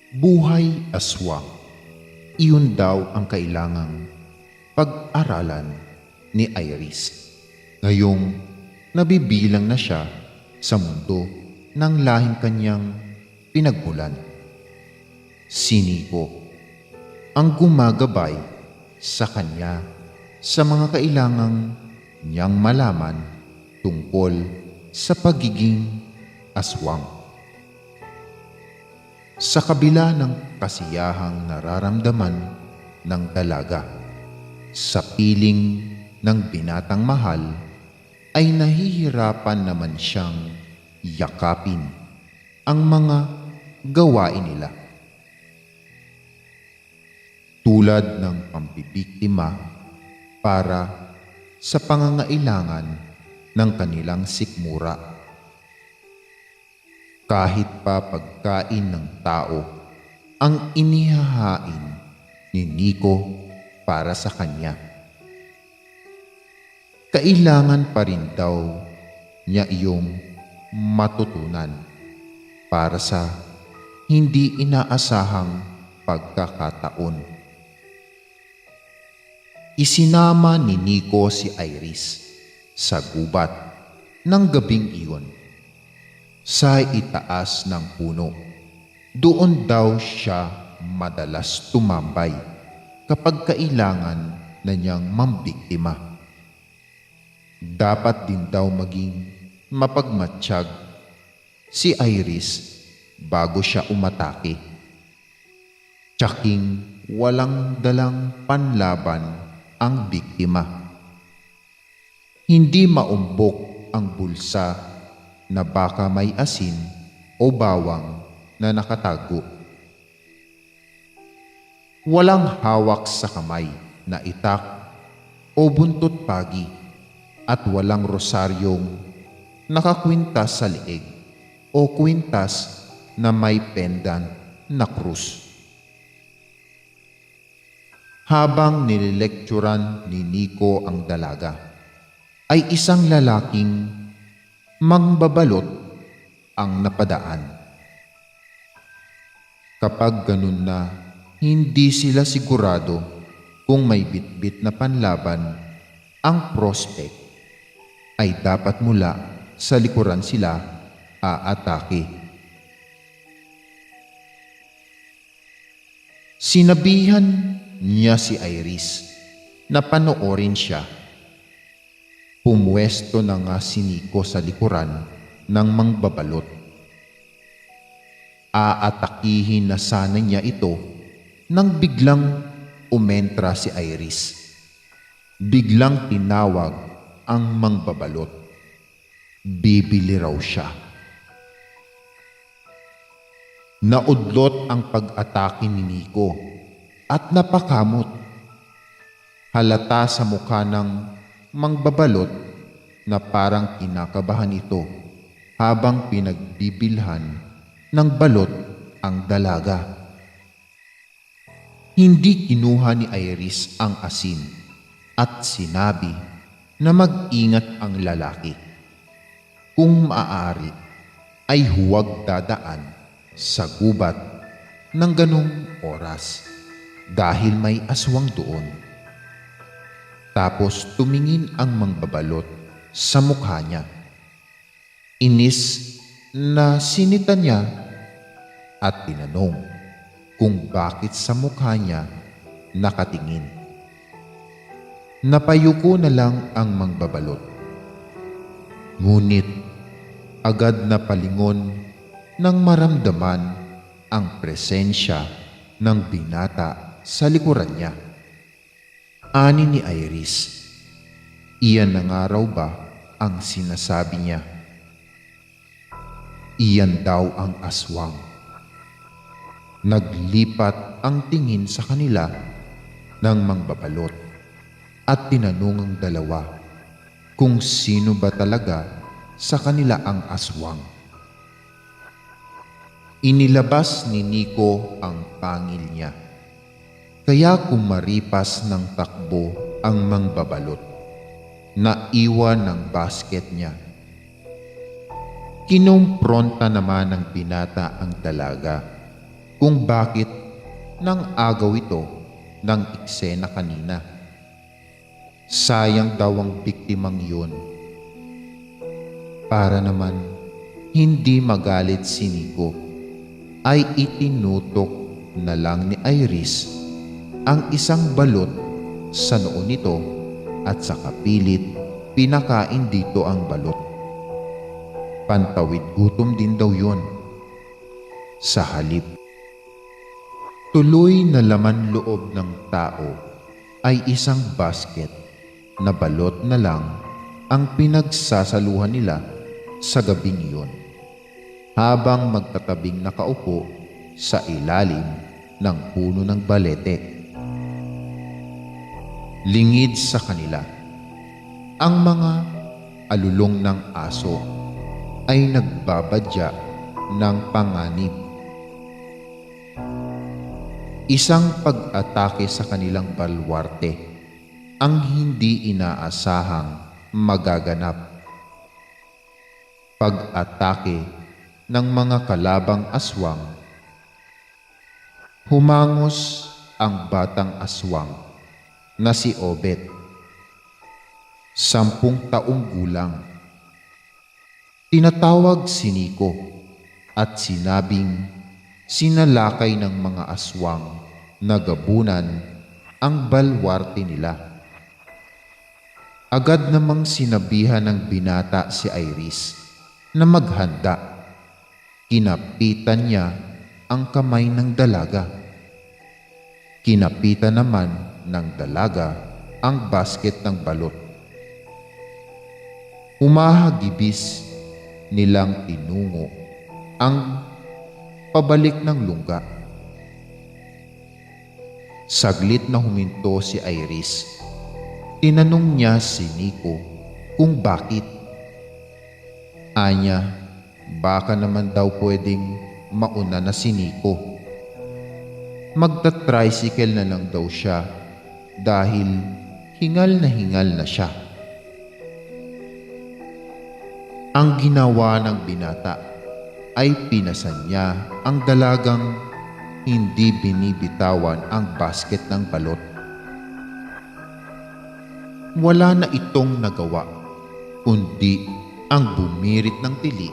Buhay aswang. Iyon daw ang kailangang pag-aralan ni Iris. Ngayong nabibilang na siya sa mundo ng lahing kanyang pinagmulan. Si Nico ang gumagabay sa kanya sa mga kailangang niyang malaman tungkol sa pagiging aswang. Sa kabila ng kasiyahang nararamdaman ng dalaga sa piling ng binatang mahal, ay nahihirapan naman siyang yakapin ang mga gawain nila. Tulad ng pampibiktima para sa pangangailangan ng kanilang sikmura. Kahit pa pagkain ng tao ang inihahain ni Nico para sa kanya, kailangan pa rin daw niya iyong matutunan para sa hindi inaasahang pagkakataon. Isinama ni Nico si Iris sa gubat ng gabing iyon sa itaas ng puno. Doon daw siya madalas tumambay kapag kailangan na niyang mambiktima. Dapat din daw maging mapagmatsyag si Iris bago siya umatake. Tsaking walang dalang panlaban ang biktima. Hindi maumbok ang bulsa na baka may asin o bawang na nakatago. Walang hawak sa kamay na itak o buntot pagi at walang rosaryong nakakwintas sa leeg o kwintas na may pendant na krus. Habang nililekturan ni Nico ang dalaga, ay isang lalaking mangbabalot ang napadaan. Kapag ganun na, hindi sila sigurado kung may bitbit na panlaban ang prospect, ay dapat mula sa likuran sila aatake. Sinabihan niya si Iris na panoorin siya. Pumwesto na nga si Nico sa likuran ng mangbabalot. Aatakihin na sana niya ito nang biglang umentra si Iris. Biglang tinawag ang mangbabalot. Bibili raw siya. Naudlot ang pag-atake ni Nico at napakamot. Halata sa mukha ng mangbabalot na parang kinakabahan ito habang pinagbibilhan ng balot ang dalaga. Hindi kinuha ni Iris ang asin at sinabi na mag-ingat ang lalaki. Kung maaari ay huwag dadaan sa gubat ng ganong oras dahil may aswang doon. Tapos tumingin ang mangbabalot sa mukha niya. Inis na sinita niya at tinanong kung bakit sa mukha niya nakatingin. Napayuko na lang ang mangbabalot. Ngunit agad na palingon nang maramdaman ang presensya ng binata sa likuran niya. Ani ni Iris, iyan na nga raw ba ang sinasabi niya? Iyan daw ang aswang. Naglipat ang tingin sa kanila ng mangbabalot at tinanong ang dalawa kung sino ba talaga sa kanila ang aswang. Inilabas ni Nico ang pangil niya. Kaya kumaripas ng takbo ang mangbabalot. Naiwan ng basket niya. Kinumpronta naman ng binata ang dalaga kung bakit nang agaw ito ng eksena kanina. Sayang daw ang biktimang yun. Para naman hindi magalit si Nico, ay itinutok na lang ni Iris ang isang balot sa noo nito at sa kapilit pinakain dito ang balot. Pantawid gutom din daw yun. Sa halip, tuloy na laman loob ng tao ay isang basket na balot na lang ang pinagsasaluhan nila sa gabing iyon habang magtatabing nakaupo sa ilalim ng puno ng balete. Lingid sa kanila, ang mga alulong ng aso ay nagbabadya ng panganib. Isang pag-atake sa kanilang balwarte ang hindi inaasahang magaganap. Pag-atake ng mga kalabang aswang. Humangos ang batang aswang na si Obet, 10 taong gulang. Tinatawag si Nico at sinabing sinalakay ng mga aswang na gabunan ang balwarte nila. Agad namang sinabihan ng binata si Iris na maghanda. Kinapitan niya ang kamay ng dalaga. Kinapitan naman ng dalaga ang basket ng balot. Humahagibis nilang tinungo ang pabalik ng lungga. Saglit na huminto si Iris. Tinanong niya si Nico kung bakit. Anya, baka naman daw pwedeng mauna na si Nico. Magta-tricycle na lang daw siya dahil hingal na siya. Ang ginawa ng binata ay pinasan niya ang dalagang hindi binibitawan ang basket ng balot. Wala na itong nagawa kundi ang bumirit ng tili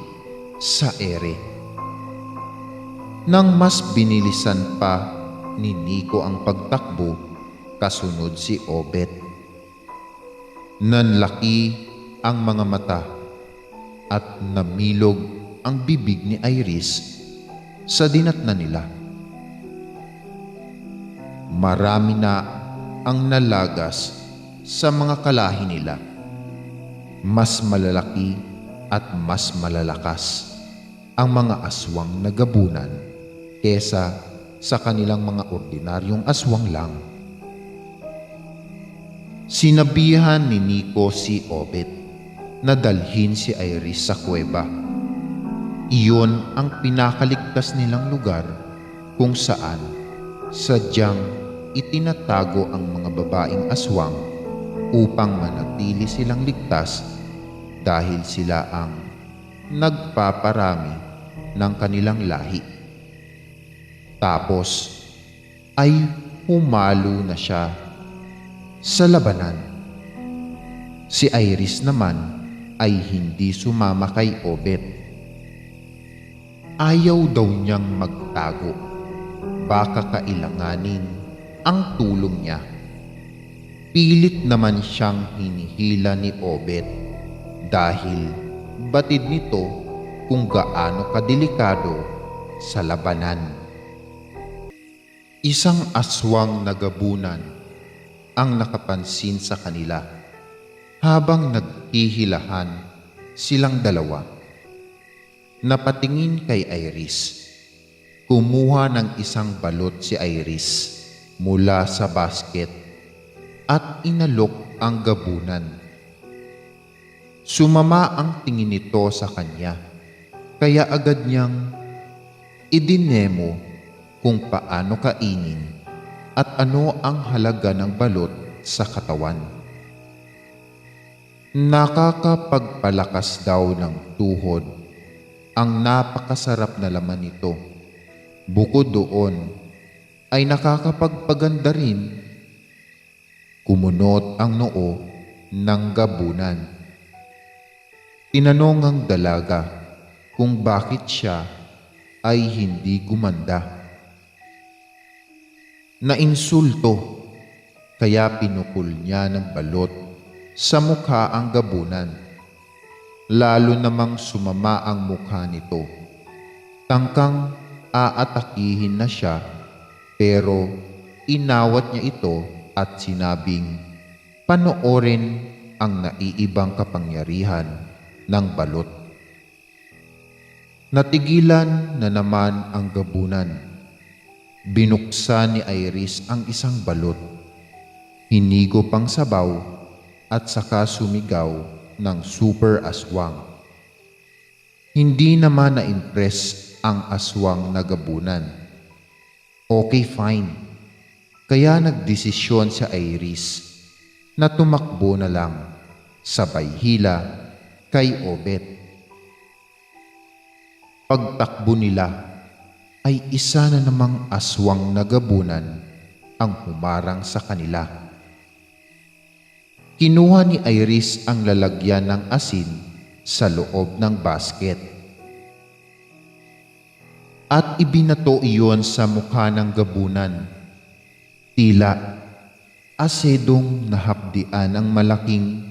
sa ere. Nang mas binilisan pa ni Nico ang pagtakbo, kasunod si Obet. Nanlaki ang mga mata at namilog ang bibig ni Iris sa dinatnan nila. Marami na ang nalagas sa mga kalahi nila. Mas malalaki at mas malalakas ang mga aswang na gabunan kesa sa kanilang mga ordinaryong aswang lang. Sinabihan ni Nico si Obet na dalhin si Iris sa kuweba. Iyon ang pinakaligtas nilang lugar kung saan sadyang itinatago ang mga babaeng aswang upang manatili silang ligtas dahil sila ang nagpaparami ng kanilang lahi. Tapos ay humalo na siya sa labanan. Si Iris naman ay hindi sumama kay Obet. Ayaw daw niyang magtago. Baka kailanganin ang tulong niya. Pilit naman siyang hinihila ni Obet dahil batid nito kung gaano kadelikado sa labanan. Isang aswang na gabunan ang nakapansin sa kanila habang naghihilahan silang dalawa. Napatingin kay Iris. Kumuha ng isang balot si Iris mula sa basket at inalok ang gabunan. Sumama ang tingin nito sa kanya, kaya agad niyang idinemo kung paano kainin at ano ang halaga ng balot sa katawan. Nakakapagpalakas daw ng tuhod ang napakasarap na laman nito Bukod doon, ay nakakapagpaganda rin. Kumunot ang noo ng gabunan. Tinanong ang dalaga kung bakit siya ay hindi gumanda. Nainsulto, kaya pinukol niya ng balot sa mukha ang gabunan. Lalo namang sumama ang mukha nito. Tangkang aatakihin na siya, pero inawat niya ito at sinabing panoorin ang naiibang kapangyarihan ng balot. Natigilan na naman ang gabunan. Binuksan ni Iris ang isang balot. Hinigo pang sabaw at saka sumigaw ng super aswang. Hindi naman na-impress ang aswang na gabunan. Okay, fine. Kaya nagdesisyon si Iris na tumakbo na lang sabay hila kay Obet. Pagtakbo nila ay isa na namang aswang na gabunan ang humarang sa kanila. Kinuha ni Iris ang lalagyan ng asin sa loob ng basket at ibinato iyon sa mukha ng gabunan. Tila asedong nahapdian ang malaking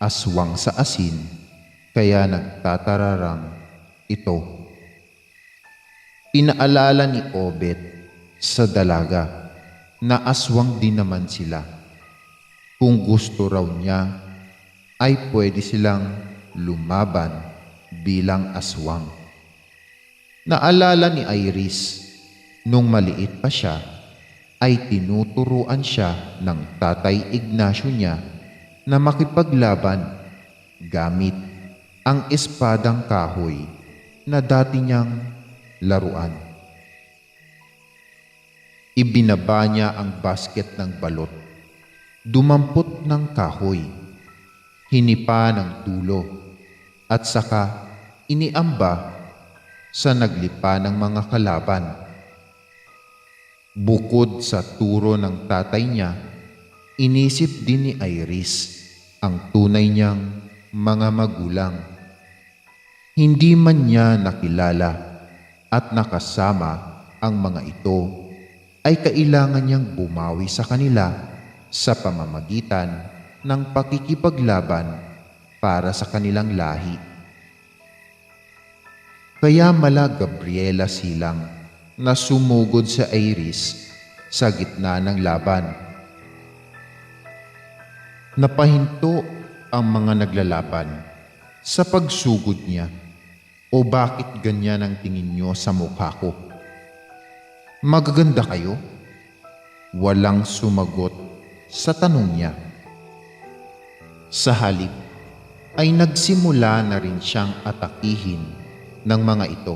aswang sa asin, kaya nagtatararang ito. Pinaalala ni Obet sa dalaga na aswang din naman sila. Kung gusto raw niya, ay pwede silang lumaban bilang aswang. Naalala ni Iris, nung maliit pa siya, ay tinuturuan siya ng Tatay Ignacio niya na makipaglaban gamit ang espadang kahoy na dati niyang laruan. Ibinaba niya ang basket ng balot. Dumampot ng kahoy, hinipa ng dulo, at saka iniamba sa naglipa ng mga kalaban. Bukod sa turo ng tatay niya, inisip din ni Iris ang tunay niyang mga magulang. Hindi man niya nakilala at nakasama ang mga ito, ay kailangan niyang bumawi sa kanila sa pamamagitan ng pakikipaglaban para sa kanilang lahi. Kaya mala Gabriela silang na sumugod sa Iris sa gitna ng laban. Napahinto ang mga naglalaban sa pagsugod niya. O bakit ganyan ang tingin niyo sa mukha ko? Magaganda kayo? Walang sumagot sa tanong niya. Sa halip ay nagsimula na rin siyang atakihin ng mga ito.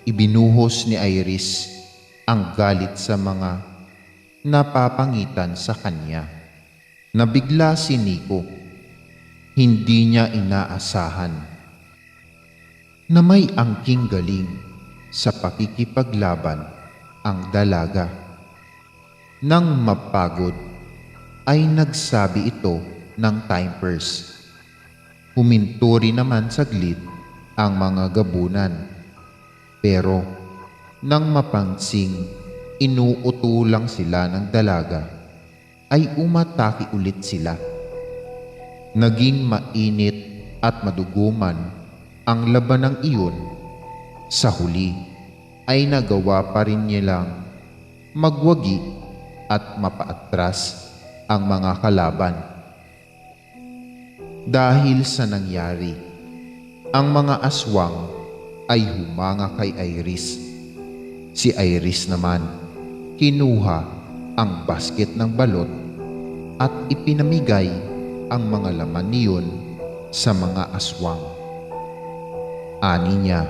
Ibinuhos ni Iris ang galit sa mga napapangitan sa kanya. Nabigla si Nico. Hindi niya inaasahan na may angking galing sa pakikipaglaban ang dalaga. Nang mapagod, ay nagsabi ito ng time purse. Huminto rin naman saglit ang mga gabunan. Pero nang mapansing inuuto lang sila ng dalaga, ay umatake ulit sila. Naging mainit at maduguman ang labanang iyon. Sa huli ay nagawa pa rin nilang magwagi at mapaatras ang mga kalaban. Dahil sa nangyari, ang mga aswang ay humanga kay Iris. Si Iris naman kinuha ang basket ng balot at ipinamigay ang mga laman niyon sa mga aswang. Ani niya,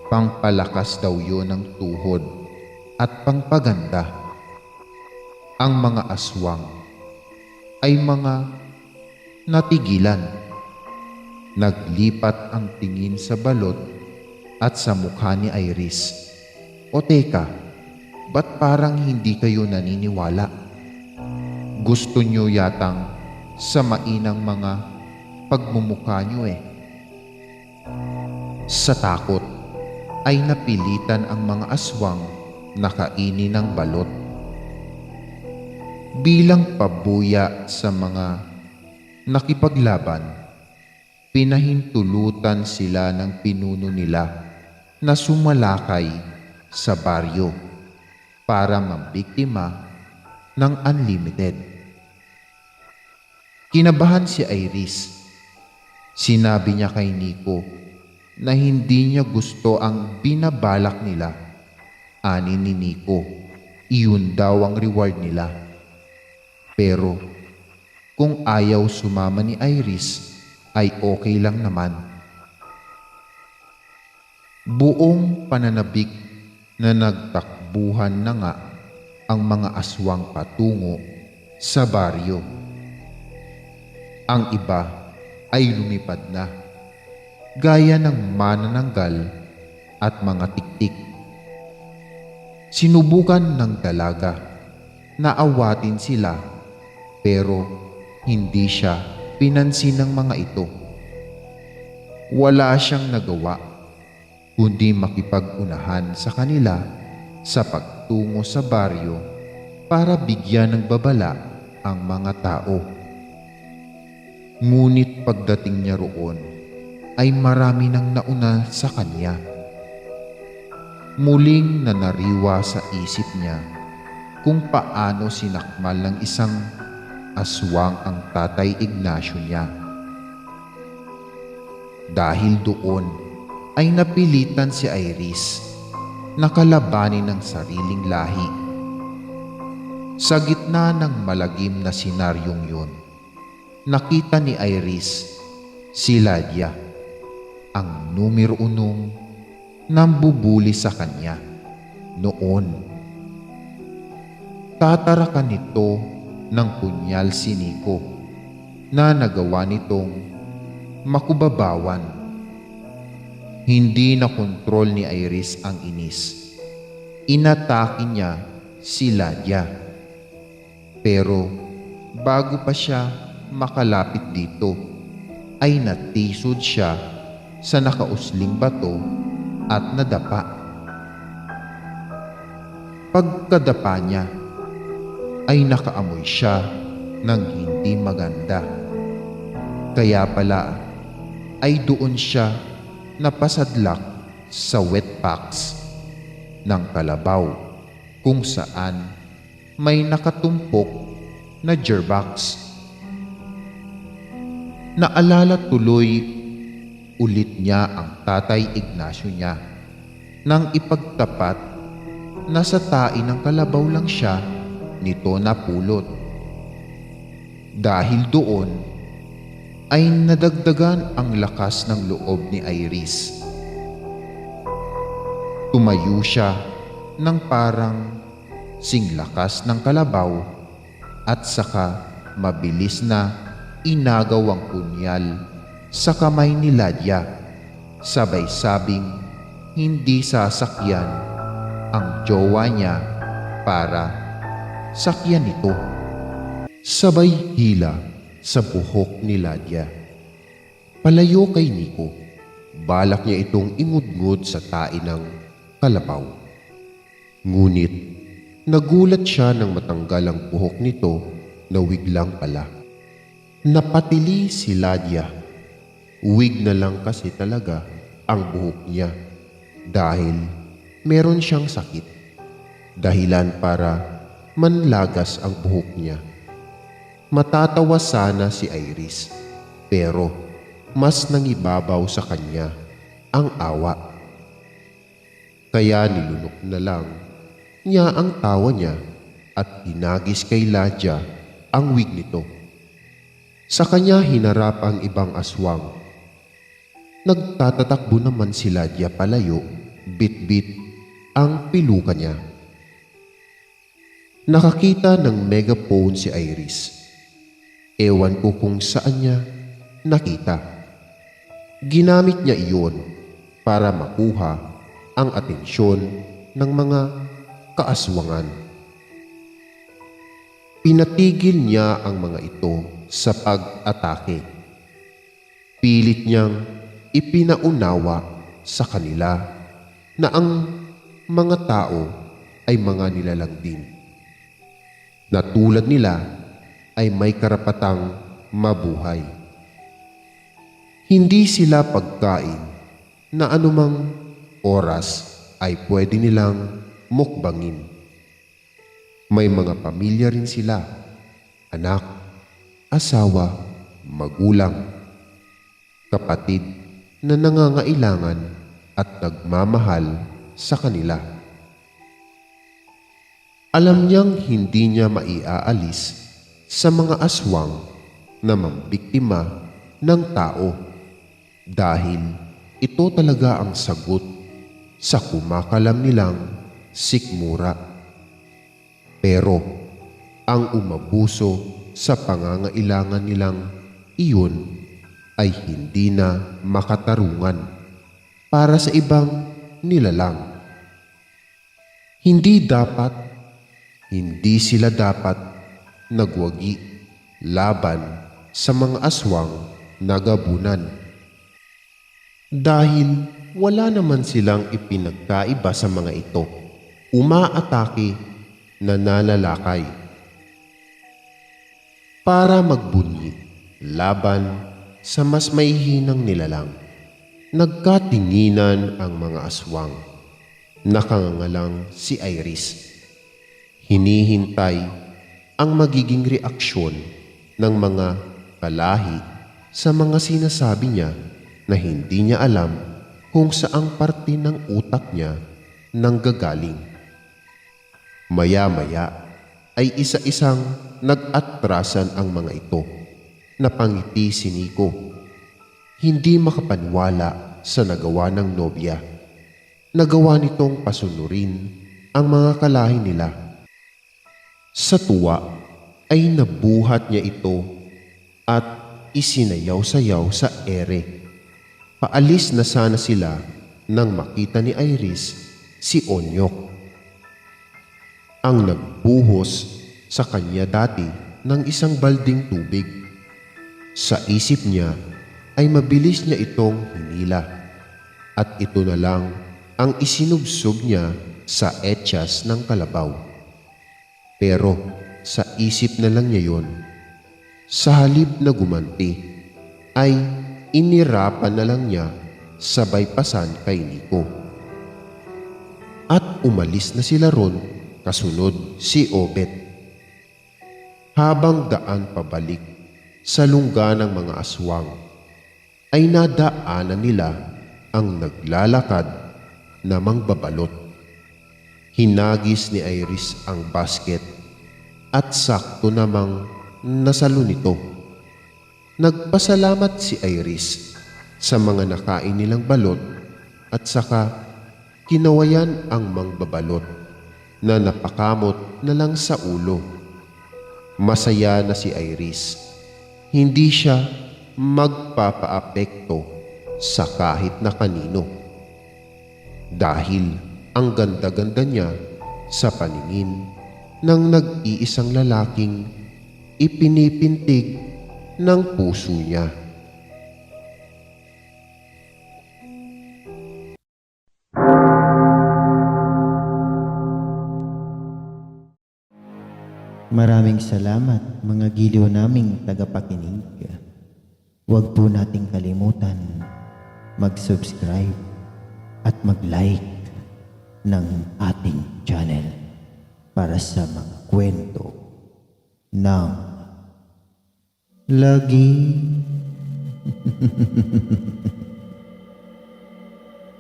pangpalakas daw yun ng tuhod at pangpaganda. Ang mga aswang ay mga natigilan. Naglipat ang tingin sa balot at sa mukha ni Iris. O teka, ba't parang hindi kayo naniniwala? Gusto nyo yatang samain ang mga pagmumukha nyo eh. Sa takot ay napilitan ang mga aswang na kainin ng balot. Bilang pabuya sa mga nakipaglaban, pinahintulutan sila ng pinuno nila na sumalakay sa baryo para mambiktima ng unlimited. Kinabahan si Iris. Sinabi niya kay Nico na hindi niya gusto ang binabalak nila. Ani ni Nico, iyon daw ang reward nila. Pero kung ayaw sumama ni Iris, ay okay lang naman. Buong pananabik na nagtakbuhan na nga ang mga aswang patungo sa baryo. Ang iba ay lumipad na, gaya ng manananggal at mga tiktik. Sinubukan ng dalaga na awatin sila, pero hindi siya pinansin ng mga ito. Wala siyang nagawa kundi makipag-unahan sa kanila sa pagtungo sa baryo para bigyan ng babala ang mga tao. Ngunit pagdating niya roon ay marami nang nauna sa kanya. Muling nanariwa sa isip niya kung paano sinakmal ng isang aswang ang Tatay Ignacio niya. Dahil doon ay napilitan si Iris na kalabanin ng sariling lahi. Sa gitna ng malagim na senaryong yun, nakita ni Iris si Lydia, ang numero 1 nambubuli sa kanya noon. Tatarakan nito ng punyal si Nico na nagawa nitong makubabawan. Hindi na kontrol ni Iris ang inis. Inatake niya si Lydia. Pero bago pa siya makalapit dito, ay natisod siya sa nakausling bato at nadapa. Pagkadapa niya, ay nakaamoy siya ng hindi maganda. Kaya pala ay doon siya napasadlak sa wet packs ng kalabaw kung saan may nakatumpok na gerbox. Naalala tuloy ulit niya ang Tatay Ignacio niya nang ipagtapat na sa tae ng kalabaw lang siya nito napulot. Dahil doon ay nadagdagan ang lakas ng loob ni Iris. Tumayo siya ng parang singlakas ng kalabaw at saka mabilis na inagaw ang punyal sa kamay ni Lydia, sabay sabing hindi sasakyan ang jowa niya para sakyan ito. Sabay hila sa buhok ni Lydia. Palayo kay Nico, balak niya itong ingudngod sa tae ng kalabaw. Ngunit nagulat siya nang matanggal ang buhok nito na wig lang pala. Napatili si Lydia. Wig na lang kasi talaga ang buhok niya dahil meron siyang sakit. Dahilan para manlagas ang buhok niya. Matatawa sana si Iris, pero mas nangibabaw sa kanya ang awa. Kaya nilunok na lang niya ang tawa niya at hinagis kay Lydia ang wig nito. Sa kanya hinarap ang ibang aswang. Nagtatatakbo naman si Lydia palayo, bit-bit ang piluka niya. Nakakita ng megaphone si Iris. Ewan ko kung saan niya nakita. Ginamit niya iyon para makuha ang atensyon ng mga kaaswangan. Pinatigil niya ang mga ito sa pag-atake. Pilit niyang ipinaunawa sa kanila na ang mga tao ay mga nilalang din, na tulad nila ay may karapatang mabuhay. Hindi sila pagkain na anumang oras ay pwede nilang mukbangin. May mga pamilya rin sila, anak, asawa, magulang, kapatid na nangangailangan at nagmamahal sa kanila. Alam niyang hindi niya maiaalis sa mga aswang na mambiktima ng tao dahil ito talaga ang sagot sa kumakalam nilang sikmura. Pero ang umabuso sa pangangailangan nilang iyon ay hindi na makatarungan para sa ibang nilalang. Hindi sila dapat nagwagi laban sa mga aswang na gabunan. Dahil wala naman silang ipinagkaiba sa mga ito, umaatake, nananalakay para magbunyi laban sa mas maihinang nilalang. Nagkatinginan ang mga aswang. Nakangangalang si Iris. Hinihintay ang magiging reaksyon ng mga kalahi sa mga sinasabi niya na hindi niya alam kung saang parte ng utak niya nanggagaling. Maya-maya ay isa-isang nag-atrasan ang mga ito. Napangiti si Nico. Hindi makapaniwala sa nagawa ng nobya. Nagawa nitong pasunurin ang mga kalahi nila. Sa tuwa ay nabuhat niya ito at isinayaw-sayaw sa ere. Paalis na sana sila nang makita ni Iris si Onyok, ang nagbuhos sa kanya dati ng isang balding tubig. Sa isip niya ay mabilis niya itong hinila at ito na lang ang isinubsob niya sa etyas ng kalabaw. Pero sa isip na lang niya yon, sa halip na gumanti ay inirapan na lang niya sa bypassan kay Nico. At umalis na sila ron kasunod si Obet. Habang daan pabalik sa lungga ng mga aswang, ay nadaanan nila ang naglalakad na mangbabalot. Hinagis ni Iris ang basket at sakto namang nasalo nito. Nagpasalamat si Iris sa mga nakain nilang balot at saka kinawayan ang mangbabalot na napakamot na lang sa ulo. Masaya na si Iris. Hindi siya magpapaapekto sa kahit na kanino dahil ang ganda-ganda niya sa paningin ng nag-iisang lalaking ipinipintig ng puso niya. Maraming salamat mga giliw naming tagapakinig. Huwag po nating kalimutan mag-subscribe at mag-like ng ating channel para sa mga kwento ng lagi.